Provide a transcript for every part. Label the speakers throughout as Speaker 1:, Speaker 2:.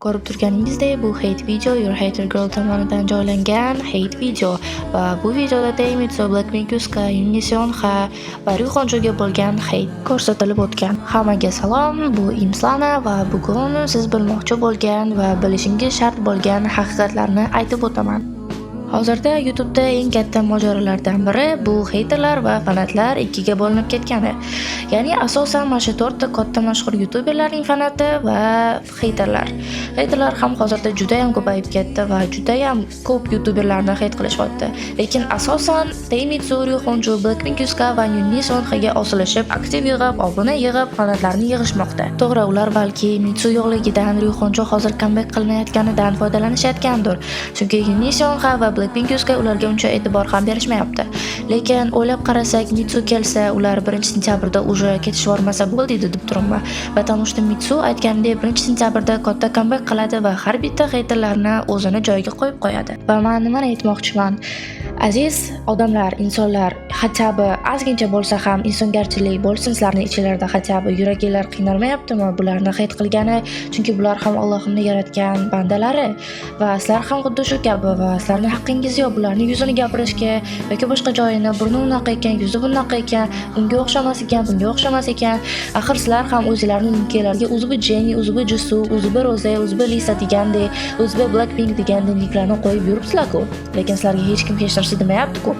Speaker 1: Ko'rib turganingizdek, bu hate video Your Hater Girl tomonidan joylangan hate video va bu videoda Taemitsu, Blackpink Yuska, Yoon Seonha va Ryuhonjoga bo'lgan hate ko'rsatilib o'tgan. Hammaga salom, bu Imslana va bugun siz bilmoqchi bo'lgan va bilishingiz shart bo'lgan haqiqatlarni aytib o'taman. Hozirda YouTube'da eng katta mojarolardan biri bu haterlar va fanatlar ikkiga bo'linib ketgani. Ya'ni asosan mana shu 4 ta katta mashhur YouTuberlarning fanati va haterlar. Haterlar ham hozirda juda ham ko'payib ketdi va juda ham ko'p YouTuberlarni hate qilishyapti. Lekin asosan Taemitsu, Ryuhonjo, Blackpink Yuska va Yoon Seonhaga osilishib, aktiv yig'ib, obuna yig'ib, fanatlarni yig'ishmoqda. To'g'ri, ular balki Mitsu yo'qligidan, Ryuhonjo hozir comeback qilinayotganidan foydalanishayotgandir. Chunki Yoon Seonha va Blackpink Yuska ularga uncha e'tibor ham berishmayapti. Lekin o'ylab qarasak, Mitsu kelsa, ular 1-sentyabrda уже ketishib bormasa bo'ldi deb turibman. Va tamoshda Mitsu aytganidek 1-sentyabrda katta comeback qiladi va har bitta haterlarni o'zini joyiga qo'yib qo'yadi. Va men nimani aytmoqchiman? Aziz odamlar, insonlar, hattobi ozgincha bo'lsa ham insongarchilik bo'lsin sizlarning ichingizda, hattobi yuraginglar qiynalmayaptimi bularni hate qilgani? Chunki bular ham Allohning yaratgan bandalari va sizlar ham xuddi shu kabi va sizlarning haqqingiz yo'q bularning yuzini gapirishga yoki boshqa joyini, burni unaqa ekan, yuzi bunaqa ekan, unga o'xshamas ekan, bunga o'xshamas ekan. Axir sizlar ham o'zingizlarning nicklarga o'zi bu Jenny, o'zi bu Jisoo, o'zi bu Rose, o'zi bu Lisa degandek, o'zi bu Blackpink degandek nicklarni qo'yib yuribsizlar-ku. Lekin sizlarga hech kim hech narsa demayapti-ku.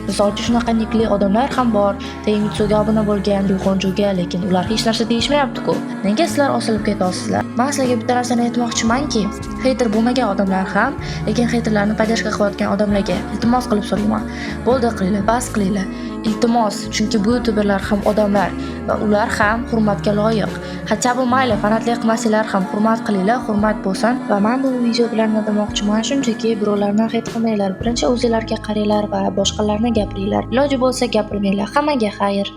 Speaker 1: Misol uchun shunaqa nickli odamlar ham bor. Taemitsuga obuna bo'lgan, Ryuhonjoga, lekin ular hech narsa deyishmayapti-ku. Nega sizlar osilib ketasizlar? Men sizlarga bitta narsani aytmoqchimanki, hater bo'lmagan odamlar ham, lekin haterlarni podдержка qilayotgan odamlarga iltimos qilib so'rayman. Bo'ldi qilinglar, bas qilinglar. Iltimos, chunki bu youtuberlar ham odamlar va ular ham hurmatga loyiq. Hatto bu mayli fanatlik qilmasanglar ham hurmat qilinglar, hurmat bo'lsin. Va men bu video bilan nima demoqchiman, shunchaki birovlarni hate qilmanglar, birinchi o'zingizlarga qaranglar va boshqalarni gapiringlar. Iloji bo'lsa gapirmanglar. Hammaga xayr.